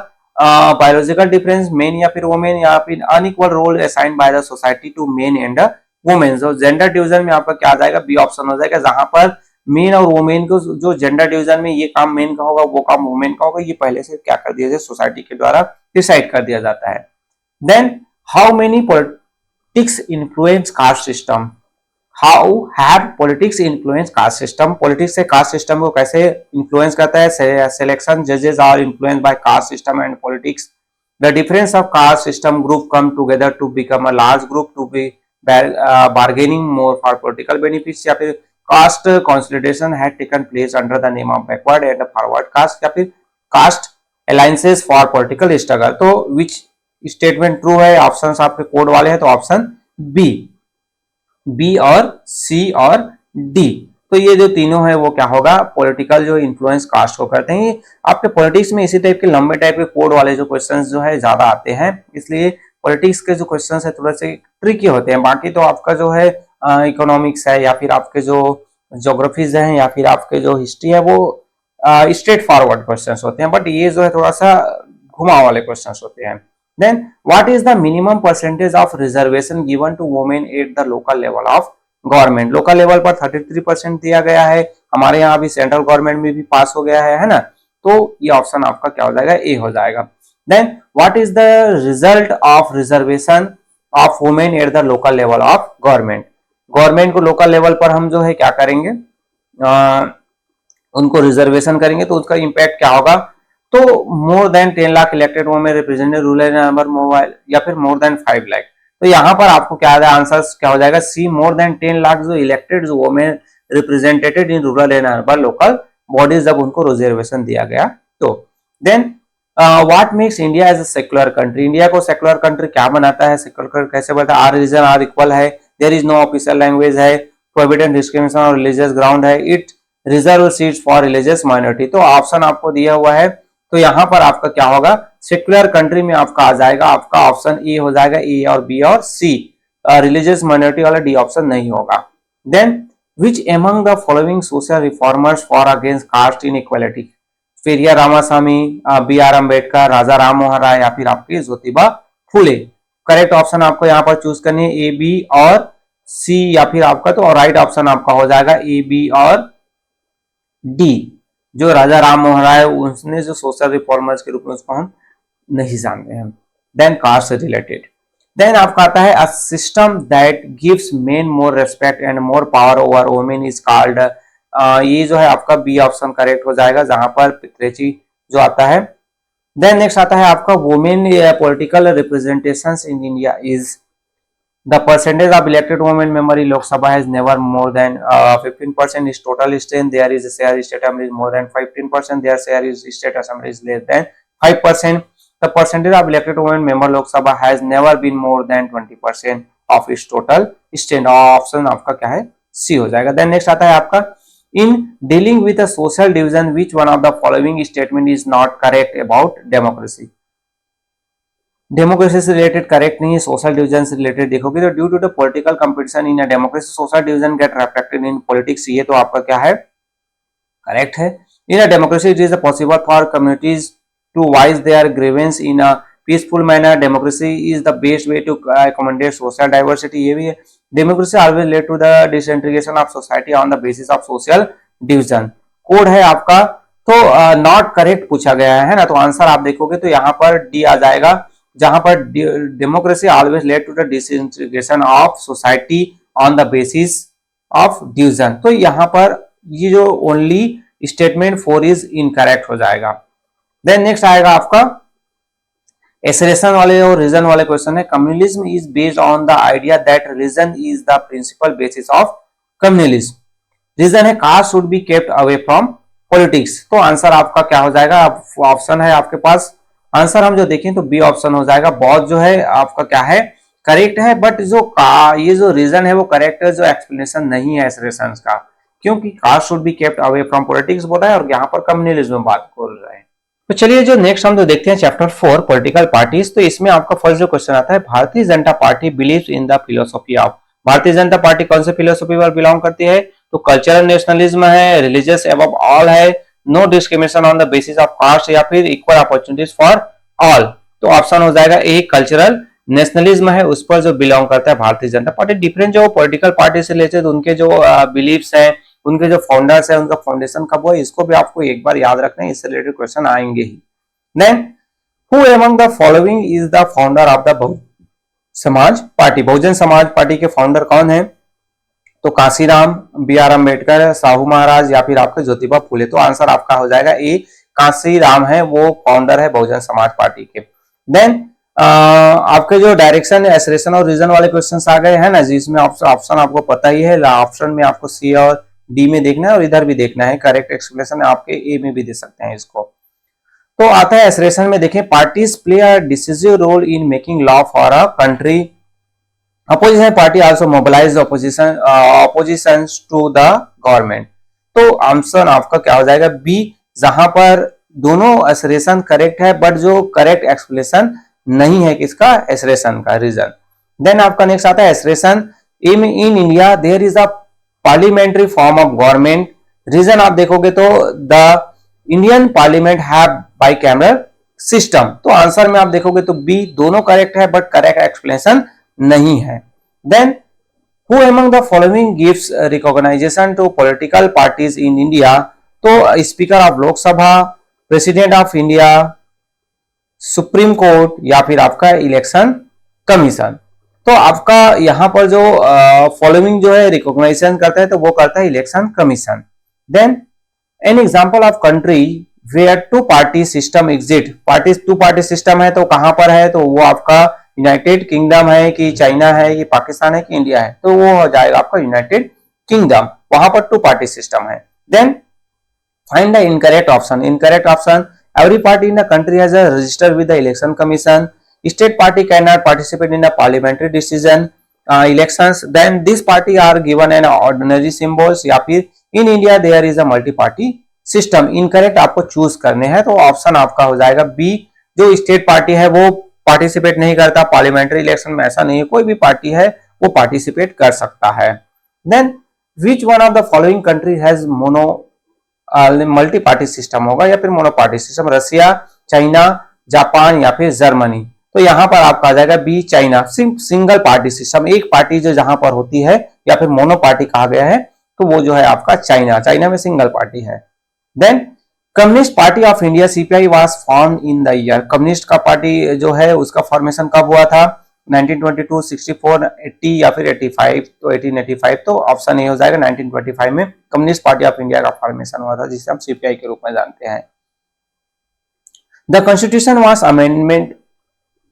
बायोलॉजिकल डिफरेंस, मेन या फिर वुमेन, या फिर unequal role assigned by the society to men and women. तो जेंडर डिवीजन में आपका क्या आ जाएगा? बी ऑप्शन हो जाएगा. जहां पर मेन और वुमेन को जो जेंडर डिवीजन में ये काम मेन का होगा, वो काम वुमेन का होगा, ये पहले से क्या कर दिया जाए? सोसाइटी के द्वारा डिसाइड कर दिया जाता है. Then how many politics influence caste system? How have politics influence caste system? Politics से कास्ट सिस्टम को कैसे इन्फ्लुएंस करता है? सिलेक्शन जजेस are influence by caste system and politics. The difference of caste system group come together to become a large group to be bargaining more for political benefits, या फिर caste consolidation had taken place under the name of backward and forward cast, या फिर caste alliances for political struggle. तो which statement true है? Options आपके code वाले हैं तो ऑप्शन बी. बी और सी और डी। तो ये जो तीनों है वो क्या होगा, पॉलिटिकल जो इन्फ्लुएंस कास्ट को करते हैं। आपके पॉलिटिक्स में इसी टाइप के लंबे टाइप के कोड वाले जो क्वेश्चंस जो है ज्यादा आते हैं, इसलिए पॉलिटिक्स के जो क्वेश्चंस है थोड़े से ट्रिकी होते हैं। बाकी तो आपका जो है इकोनॉमिक्स है या फिर आपके जो ज्योग्राफीज हैं या फिर आपके जो हिस्ट्री है वो स्ट्रेट फॉरवर्ड क्वेश्चंस होते हैं, बट ये जो है थोड़ा सा घुमा वाले क्वेश्चंस होते हैं। Then what is the minimum percentage of reservation given to women at the local level of government. Local level पर 33% दिया गया है, हमारे यहाँ भी सेंट्रल गवर्नमेंट में भी पास हो गया है ना। तो ये ऑप्शन आपका क्या हो जाएगा, ए हो जाएगा। Then what is the result of reservation of women at the local level of government. Government को लोकल लेवल पर हम जो है क्या करेंगे, उनको रिजर्वेशन करेंगे तो उसका इंपैक्ट क्या होगा। तो more than 10 lakh elected women represented rural number mobile, या फिर मोर देन 5 लाख। तो यहाँ पर आपको क्या आंसर क्या हो जाएगा, सी मोर देन 10 लाख जो इलेक्टेड जो women represented in rural and urban local bodies, जब उनको रिजर्वेशन दिया गया तो। Then what makes India as a secular country. India को सेक्युलर कंट्री क्या बनाता है, सेक्युलर कैसे बनता है। आर रिलीजन आर इक्वल है, there is no official language है, प्रोहिबिटेड डिस्क्रिमिनेशन और रिलीजियस ग्राउंड है, it reserve seats for religious minority. तो ऑप्शन आपको दिया हुआ है, तो यहाँ पर आपका क्या होगा, सेक्युलर कंट्री में आपका आ जाएगा, आपका ऑप्शन ए हो जाएगा, ए और बी और सी। रिलीजियस माइनॉरिटी वाला डी ऑप्शन नहीं होगा। Then which among the following social reformers for against caste inequality. Periyar Ramaswamy, B R Ambedkar, Raja Ram Mohan Roy या फिर आपके ज्योतिबा फुले। करेक्ट ऑप्शन आपको यहाँ पर चूज करनी है, ए बी और सी या फिर आपका, तो राइट ऑप्शन आपका हो जाएगा ए बी और डी। जो राजा राम मोहन राय उसने जो सोशल रिफॉर्मर्स के रूप में उसको हम नहीं जानते हैं। देन कास्ट से रिलेटेड, देन आपका आता है a system that gives main more respect and more power over women is called. ये जो है आपका बी ऑप्शन करेक्ट हो जाएगा, जहां पर पित्रेची जो आता है। देन नेक्स्ट आता है आपका women political representations in India is the percentage of elected women member in Lok Sabha has never more than 15% is total strength. There is a share state assembly is more than 15%. Their share is state assembly is less than 5%. The percentage of elected women member Lok Sabha has never been more than 20% of its total strength. Option आपका क्या है, सी हो जाएगा। Then next आता है आपका in dealing with a social division, which one of the following statement is not correct about democracy. Democracy से related correct नहीं है, सोशल डिवीजन से रिलेटेड देखोगे तो due to the political competition in a democracy social division get reflected in politics. ये तो आपका क्या है, करेक्ट है। In a democracy it is possible for communities to voice their grievance in a peaceful manner. Democracy is the best way to accommodate social diversity. ये भी है। Democracy always lead to the disintegration of society on the basis of social division. Code है आपका, तो not correct पूछा गया है ना, तो आंसर आप देखोगे तो यहाँ पर डी आ जाएगा, जहां पर democracy always lead to the disintegration of society on the basis of division. तो यहाँ पर ये जो ओनली स्टेटमेंट 4 इज इनकरेक्ट हो जाएगा। देन नेक्स्ट आएगा आपका एसरेशन वाले और रीजन वाले क्वेश्चन है। Communalism is based on the idea that religion is the principle basis of communalism. Reason है caste should be kept away from politics. तो आंसर आपका क्या हो जाएगा, ऑप्शन है आपके पास, आंसर हम जो देखें तो बी ऑप्शन हो जाएगा। बहुत जो है आपका क्या है, करेक्ट है, बट जो ये जो रीजन है वो करेक्ट है, जो एक्सप्लेनेशन नहीं है एसरेशन का, क्योंकि caste should be kept away from politics बोला है और यहाँ पर कम्युनलिज्म बात कर रहे हैं। तो चलिए जो नेक्स्ट हम जो देखते हैं चैप्टर 4 पॉलिटिकल पार्टीज। तो इसमें आपका फर्स्ट जो क्वेश्चन आता है, भारतीय Janata party believes in the philosophy of. भारतीय जनता पार्टी कौन से फिलोसफी पर बिलोंग करती है, तो कल्चरल नेशनलिज्म है, रिलीजियस अबव ऑल है, no discrimination on the basis of caste, या फिर इक्वल अपॉर्चुनिटीज फॉर ऑल। तो ऑप्शन हो जाएगा ए कल्चरल नेशनलिज्म है, उस पर जो बिलोंग करता है भारतीय जनता पार्टी। डिफरेंट जो पॉलिटिकल पार्टी से रिलेटेड उनके जो बिलीव्स हैं, उनके जो फाउंडर्स है, उनका फाउंडेशन कब हुआ, इसको भी आपको एक बार याद रखना है, इससे रिलेटेड क्वेश्चन आएंगे ही। Then who among the following is the founder of the Bahujan Samaj Party. Bahujan Samaj party के फाउंडर कौन है, तो कांसीराम, बी आर अम्बेडकर, साहू महाराज या फिर आपके ज्योतिबा फुले। तो आंसर आपका हो जाएगा ए कांसीराम है, वो फाउंडर है बहुजन समाज पार्टी के। देन आपके जो डायरेक्शन एसरेशन और रीजन वाले क्वेश्चंस आ गए हैं ना, जिसमें ऑप्शन आपको पता ही है, ऑप्शन में आपको सी और डी में देखना है और इधर भी देखना है, करेक्ट एक्सप्लेनेशन आपके ए में भी दे सकते हैं इसको। तो आता है एसरेशन में, देखें parties play a decisive role in making law for a country. Opposition party also mobilize oppositions to the government. तो आंसर आपका क्या हो जाएगा बी, जहां पर दोनों एसरेशन करेक्ट है बट जो करेक्ट एक्सप्लेनेशन नहीं है किसका, एसरेशन का रीजन। देन आपका नेक्स्ट आता है assertion in India there is a parliamentary form of government. Reason आप देखोगे तो the Indian parliament have bicameral system. तो आंसर में आप देखोगे तो बी दोनों करेक्ट है बट करेक्ट एक्सप्लेनेशन नहीं है। Then who among the following gives recognition to political parties in India? तो speaker of Lok Sabha, president of India, supreme court या फिर आपका इलेक्शन कमीशन। तो आपका यहां पर जो फॉलोइंग जो है रिकॉग्नाइजेशन करता है तो वो करता है election commission. Then an example of country where two party system exist. Party two party system है तो कहां पर है, तो वो आपका यूनाइटेड किंगडम है कि चाइना है कि पाकिस्तान है कि इंडिया है, तो वो हो जाएगा आपका यूनाइटेड किंगडम, वहां पर टू पार्टी सिस्टम है। Then find the incorrect option. Incorrect option every party in the country has registered with the election commission, state party can not participate in the parliamentary decision elections, then this party are given an ordinary symbols, या फिर in India there is a multi party system. Incorrect आपको choose करने हैं तो option आपका हो जाएगा B, जो स्टेट पार्टी है वो पार्टिसिपेट नहीं करता पार्लियामेंट्री इलेक्शन में, ऐसा नहीं है, कोई भी पार्टी है वो पार्टिसिपेट कर सकता है। Then which one of the following country has mono multi party system होगा या फिर mono party system, Russia, China, Japan या फिर जर्मनी। तो यहां पर आपका आ जाएगा B China, single party system, एक पार्टी जो जहां पर होती है या फिर मोनो पार्टी कहा गया है तो वो जो है आपका चाइना, चाइना में सिंगल पार्टी है। Then Communist Party of India CPI was form in the year. Communist का पार्टी जो है उसका फॉर्मेशन कब हुआ था, 1922, 64, 80 या फिर 85, तो 1885, तो ऑप्शन ए हो जाएगा 1925 में कम्युनिस्ट पार्टी ऑफ इंडिया का फॉर्मेशन हुआ था जिसे हम सीपीआई के रूप में जानते हैं। The constitution was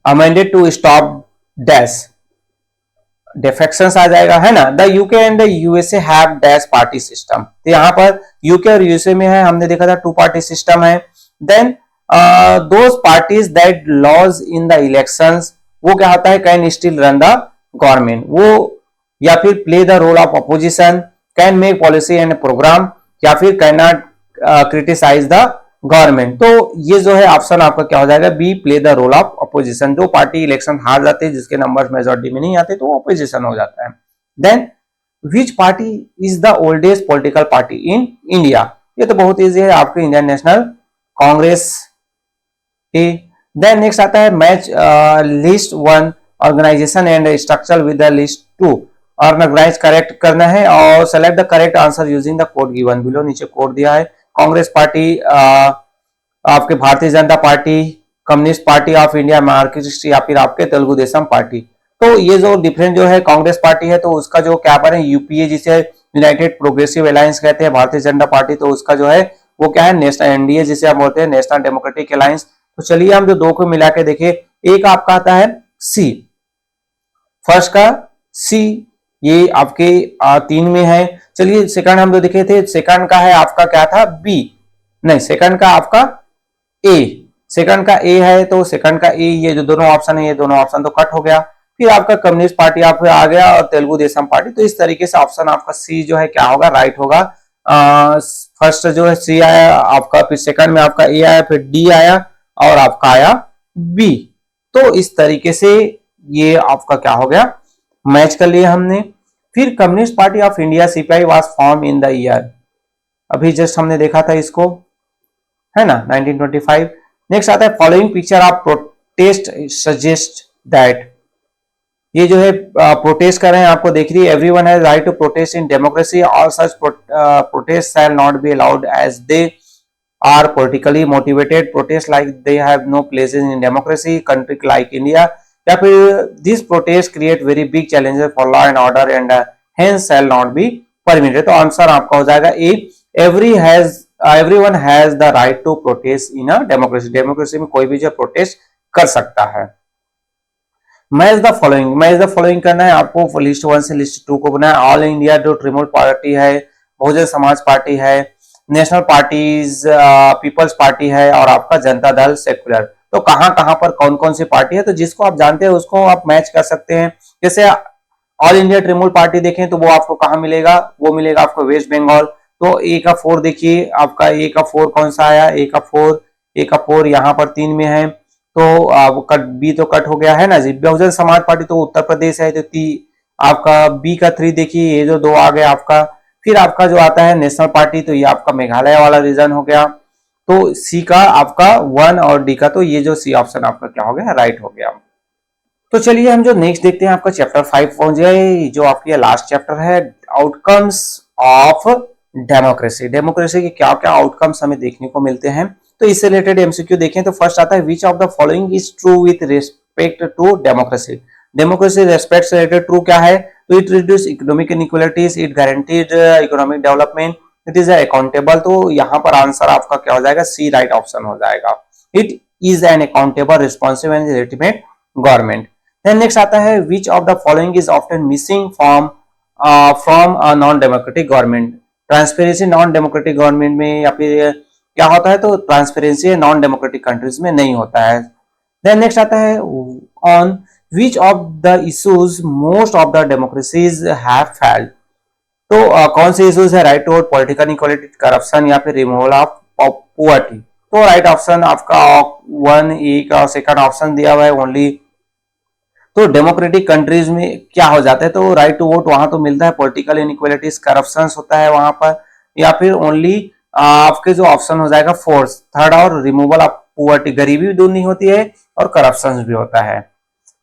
amended to stop dash defections आ जाएगा, है ना। The UK and the USA have dash party system. तो यहाँ पर यूके और यूएसए में है, हमने देखा था टू पार्टी सिस्टम है। Then those parties that lose in the elections, वो क्या होता है, can still run the government, वो या फिर play the role of opposition, can make policy and program, या फिर can not criticise the government. तो ये जो है ऑप्शन आपका क्या हो जाएगा B, play the role of opposition. जो पार्टी इलेक्शन हार जाते हैं जिसके नंबर्स मेजॉरिटी में नहीं आते तो वो अपोजिशन हो जाता है। Then which party is the oldest political party in India, ये तो बहुत इजी है, आपके Indian National Congress. Then next आता है match list one organisation and structure with the list two. Organise correct करना है और select the correct answer using the code given below, नीचे कोड दिया है। कांग्रेस पार्टी, आपके Bharatiya Janata party, Communist Party of India, Marxist या फिर आपके तेलुगु देशम पार्टी। तो ये जो डिफरेंट जो है कांग्रेस पार्टी है तो उसका जो क्या पर है यूपीए, जिसे यूनाइटेड प्रोग्रेसिव अलायंस कहते हैं। भारतीय जनता पार्टी तो उसका जो है वो क्या है नेशनल एनडीए जिसे हम बोलते हैं नेशनल डेमोक्रेटिक अलायंस। तो चलिए हम जो दो को मिला के देखें, एक आपका आता है सी, फर्स्ट का सी, ये आपके 3 में है। चलिए सेकंड हम जो दिखे थे, सेकंड का है आपका क्या था बी, नहीं सेकंड का आपका ए, सेकंड का ए है तो सेकंड का ए, ये जो दोनों ऑप्शन है ये दोनों ऑप्शन तो कट हो गया। फिर आपका कम्युनिस्ट पार्टी आपको आ गया और तेलुगु देशम पार्टी, तो इस तरीके से ऑप्शन आपका सी जो है क्या होगा, राइट होगा। फर्स्ट जो है सी आया आपका, फिर सेकंड में आपका ए आया, फिर डी आया और आपका आया बी। तो इस तरीके से ये आपका क्या हो गया, मैच कर लिया हमने। फिर communist Party of India CPI was form in the year, अभी जस्ट हमने देखा था इसको, है ना, 1925। नेक्स्ट आता है following picture of protest suggest that, ये जो है प्रोटेस्ट कर रहे हैं, आपको देख रही है। Everyone has right to protest in democracy, all such protest shall not be allowed as they are politically motivated, protest like they have no places in democracy country like India, या फिर this protest create very big challenges for law and order and hence shall not be permitted। तो answer आपका हो जाएगा ए, everyone has the right to protest in a democracy, democracy में कोई भी जो प्रोटेस्ट कर सकता है। मैच द फॉलोइंग करना है आपको, लिस्ट 1 से लिस्ट 2 को बनाया। ऑल इंडिया जो तृणमूल पार्टी है, बहुजन समाज पार्टी है, नेशनल पार्टीज, पीपल्स पार्टी है और आपका जनता दल सेक्युलर। तो कहां कहां पर कौन कौन सी पार्टी है, तो जिसको आप जानते हैं उसको आप मैच कर सकते हैं। जैसे ऑल इंडिया तृणमूल पार्टी देखें तो वो आपको कहाँ मिलेगा, वो मिलेगा आपको वेस्ट बंगाल। तो ए का 4 देखिए आपका, ए का 4 कौन सा आया, ए का 4, ए का 4 यहाँ पर 3 में है, तो कट बी तो कट हो गया है ना जी। बहुजन समाज पार्टी तो उत्तर प्रदेश है, तो आपका बी का 3 देखिए, ये जो 2 आ गया आपका। फिर आपका जो आता है नेशनल पार्टी, तो ये आपका मेघालय वाला रीजन हो गया। तो सी का आपका 1 और डी का, तो ये जो सी ऑप्शन आपका क्या हो गया, राइट हो गया। तो चलिए हम जो नेक्स्ट देखते हैं, आपका चैप्टर 5 पहुंच गए, जो आपकी लास्ट चैप्टर है, आउटकम्स ऑफ डेमोक्रेसी। डेमोक्रेसी के क्या क्या आउटकम्स हमें देखने को मिलते हैं। तो इससे रिलेटेड एमसीक्यू देखें तो फर्स्ट आता है, which of the following is true with respect to democracy. Democracy respect से रिलेटेड ट्रू क्या है, तो it reduce economic inequalities, it guaranteed economic development, it is accountable. तो यहाँ पर आंसर आपका क्या हो जाएगा, सी राइट ऑप्शन हो जाएगा। It is an accountable, responsive and legitimate government. Then next आता है, which of the following is often missing from a non democratic government. Transparency non democratic government में या फिर क्या होता है, तो ट्रांसपेरेंसी नॉन डेमोक्रेटिक कंट्रीज में नहीं होता है। देन नेक्स्ट आता है, on which of the issues most of the democracies have failed. तो कौन से इश्यूज है, right to vote, political equality, corruption या फिर रिमूवल ऑफ पॉवर्टी। तो राइट ऑप्शन आपका 1 ए का सेकंड ऑप्शन दिया हुआ है ओनली। तो डेमोक्रेटिक कंट्रीज में क्या हो जाता है, तो राइट टू वोट वहां तो मिलता है, पॉलिटिकल इनइक्वालिटीज, करप्शन होता है वहां पर, या फिर ओनली आपके जो ऑप्शन हो जाएगा फोर्थ थर्ड, और रिमूवल ऑफ पॉवर्टी, गरीबी भी दूर नहीं होती है और करप्शन भी होता है।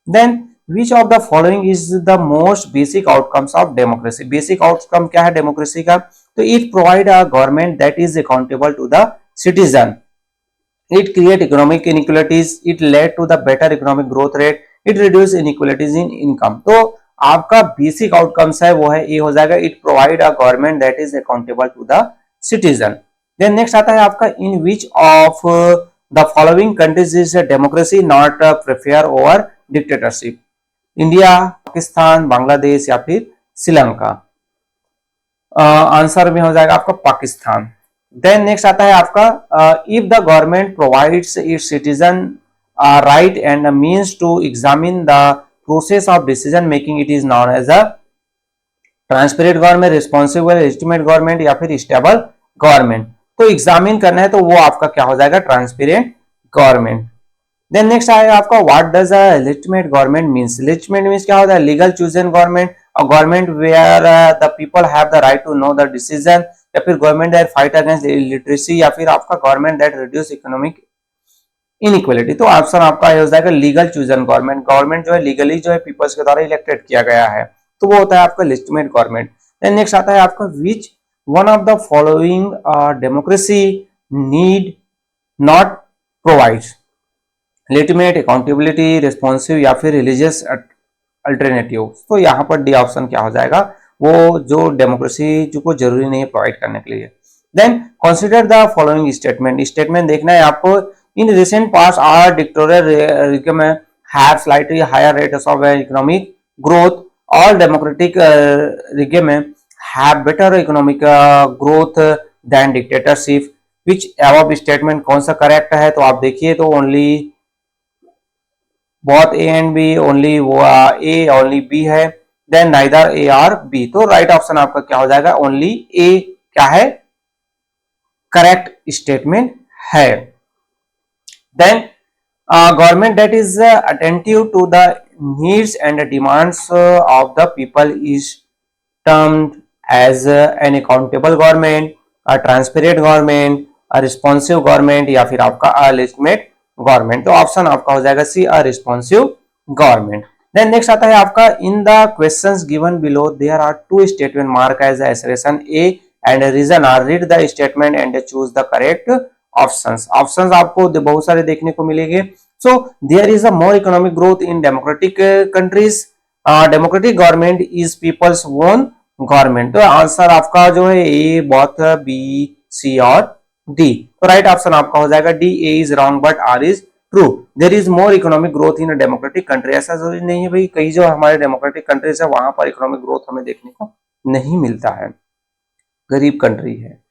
Then which of the following is the most basic outcomes of democracy. Basic outcome क्या है डेमोक्रेसी का, तो it provide a government that is accountable to the citizen, it create economic inequalities, it lead to the better economic growth rate, it reduce inequalities in income. तो आपका basic outcomes है वो है A हो जाएगा, it provide a government that is accountable to the citizen. Then next आता है आपका, in which of the following countries is democracy not prefer over dictatorship. India, Pakistan, Bangladesh या फिर श्रीलंका। आंसर में हो जाएगा आपका पाकिस्तान। देन नेक्स्ट आता है आपका, if the government provides it's citizen right and a means to examine the process of decision making, it is known as a transparent government, responsible, legitimate government या फिर stable government। तो examine करना है तो वो आपका क्या हो जाएगा, ट्रांसपेरेंट गवर्नमेंट। देन नेक्स्ट आएगा आपका, what does a legitimate government means. Legitimate means क्या होता है, legal chosen government, a government where the people have the right to know the decision, या फिर government that fight against illiteracy, या फिर आपका government that reduce economic inequality. तो option आपका हो जाएगा लीगल चूजन गवर्नमेंट, गवर्नमेंट जो है लीगली जो है पीपल्स के द्वारा इलेक्टेड किया गया है, तो वो होता है आपका लेजिटिमेट गवर्नमेंट। देन नेक्स्ट आता है आपका, विच one of the following democracy need not provides, legitimate, accountability, responsive या फिर रिलीजियस अल्टरनेटिव। तो यहाँ पर डी ऑप्शन क्या हो जाएगा, वो जो डेमोक्रेसी जो को जरूरी नहीं है प्रोवाइड करने के लिए। Then consider the following statement. Statement देखना है आपको, in recent past our dictatorial regime have slightly higher rates of economic growth, all democratic regime have better economic growth than dictatorship, which above statement कौन सा correct है, तो आप देखिए तो only both A and B, only वो A only B है, then neither A और B। तो राइट ऑप्शन आपका क्या हो जाएगा, ओनली A क्या है, करेक्ट स्टेटमेंट है। Then government that is attentive to the needs and demands of the people is termed as an accountable government, a transparent government, a responsive government या फिर आपका a legitimate government। तो option आपका हो जाएगा सी, a responsive government। Then next आता है आपका, in the questions given below there are two statement marked as assertion A and reason R, read the statement and choose the correct options. Options आपको बहुत सारे देखने को मिलेंगे। So there is a more economic growth in democratic countries, democratic government is people's own government. तो answer आपका जो है ए, बोथ बी, सी और डी। तो राइट ऑप्शन आपका हो जाएगा D, A is wrong but R is true. There is more economic growth in democratic country. ऐसा जरूरी नहीं है भाई, कई जो हमारे डेमोक्रेटिक कंट्रीज है वहां पर इकोनॉमिक ग्रोथ हमें देखने को नहीं मिलता है, गरीब कंट्री है।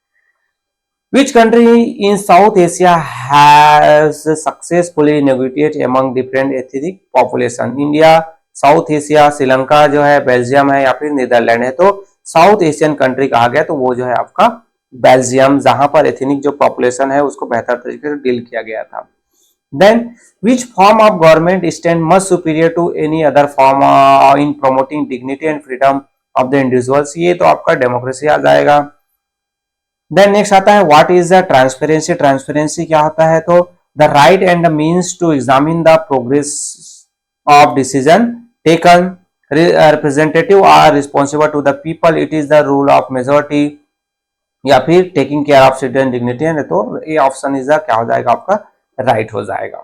Which country in South Asia has successfully negotiated among different ethnic population? India, south Asia, Sri Lanka जो है, बेल्जियम है या फिर नीदरलैंड है। तो साउथ एशियन कंट्री कहा गया तो वो जो है आपका बेल्जियम, जहां पर एथनिक जो पॉपुलेशन है उसको बेहतर तरीके से डील किया गया था। Then which form of government stand much superior to any other form in promoting dignity and freedom of the individuals? ये तो आपका डेमोक्रेसी आ जाएगा। देन नेक्स्ट आता है what is the transparency. Transparency क्या होता है? तो the right and the means to examine the progress of decision taken, representative are responsible to the people, it is the rule of majority, या फिर taking care of citizen dignity है। तो ये option is क्या हो जाएगा आपका? Right हो जाएगा।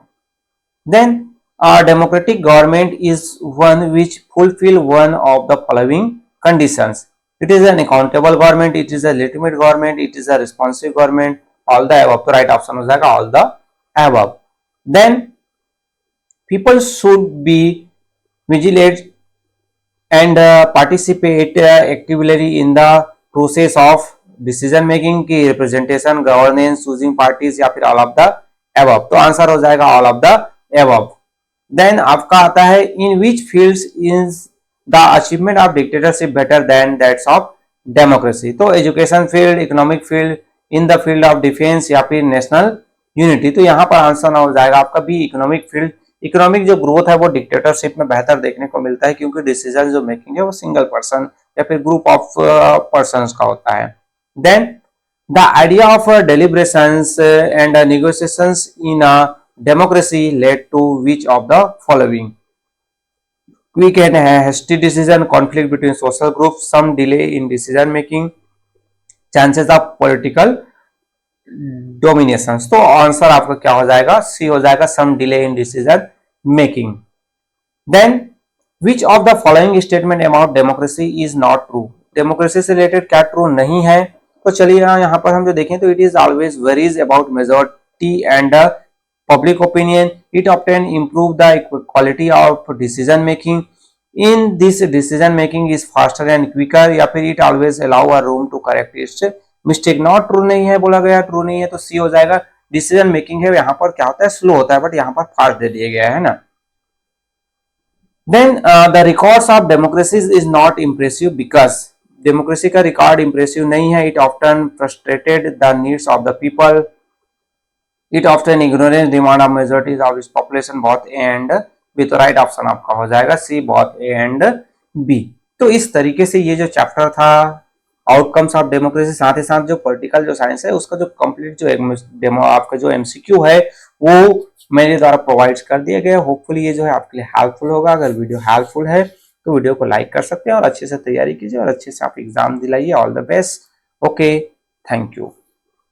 Then a democratic government is one which fulfill one of the following conditions. It is an accountable government, it is a legitimate government, it is a responsive government, all the above। तो right option हो जाएगा all the above। Then people should be vigilant and participate actively in the process of decision making की representation, governance, choosing parties या फिर all of the above। तो answer हो जाएगा all of the above। Then आपका आता है in which fields is the achievement of dictatorship better than that's of democracy. तो education field, economic field, in the field of defence या फिर national unity. तो यहाँ पर आंसर हो जाएगा आपका बी, इकोनॉमिक फील्ड। इकोनॉमिक जो ग्रोथ है वो डिक्टेटरशिप में बेहतर देखने को मिलता है, क्योंकि डिसीजन जो मेकिंग है वो सिंगल पर्सन या फिर ग्रुप ऑफ पर्सन का होता है। Then the idea of deliberations and negotiations in democracy led to which of the following? We can have hasty decision, conflict between social groups, some delay in decision making, chances of political dominations। तो answer आपका क्या हो जाएगा? सी हो जाएगा, some delay in decision making। then which of the following statement about democracy is not true? Democracy से related क्या true नहीं है? तो चलिए यहाँ पर हम जो देखें तो it is always varies about majority and public opinion, it often improve the quality of decision making, in this decision making is faster and quicker, या फिर it always allow a room to correct its mistake। Not true नहीं है बोला गया, true नहीं है तो सी हो जाएगा। डिसीजन मेकिंग है यहाँ पर क्या होता है? स्लो होता है, बट यहाँ पर फास्ट दे दिया गया है ना। Then the records of democracy is not impressive because democracy का रिकॉर्ड इम्प्रेसिव नहीं है। It often frustrated the needs of the people, it often ignorance demand of majorities of इस पॉपुलेशन, बहुत ए एंड बी। तो right option आपका हो जाएगा सी, बहुत ए एंड बी। तो इस तरीके से ये जो चैप्टर था आउटकम्स ऑफ डेमोक्रेसी, साथ ही साथ जो पॉलिटिकल जो साइंस है उसका जो कंप्लीट जो आपका जो एमसीक्यू है वो मेरे द्वारा प्रोवाइड कर दिया गया। होपफुली ये जो है आपके लिए हेल्पफुल होगा। अगर वीडियो हेल्पफुल है तो वीडियो को लाइक कर सकते हैं और अच्छे से तैयारी कीजिए और अच्छे से आप एग्जाम दिलाइए। All the best. Okay, thank you.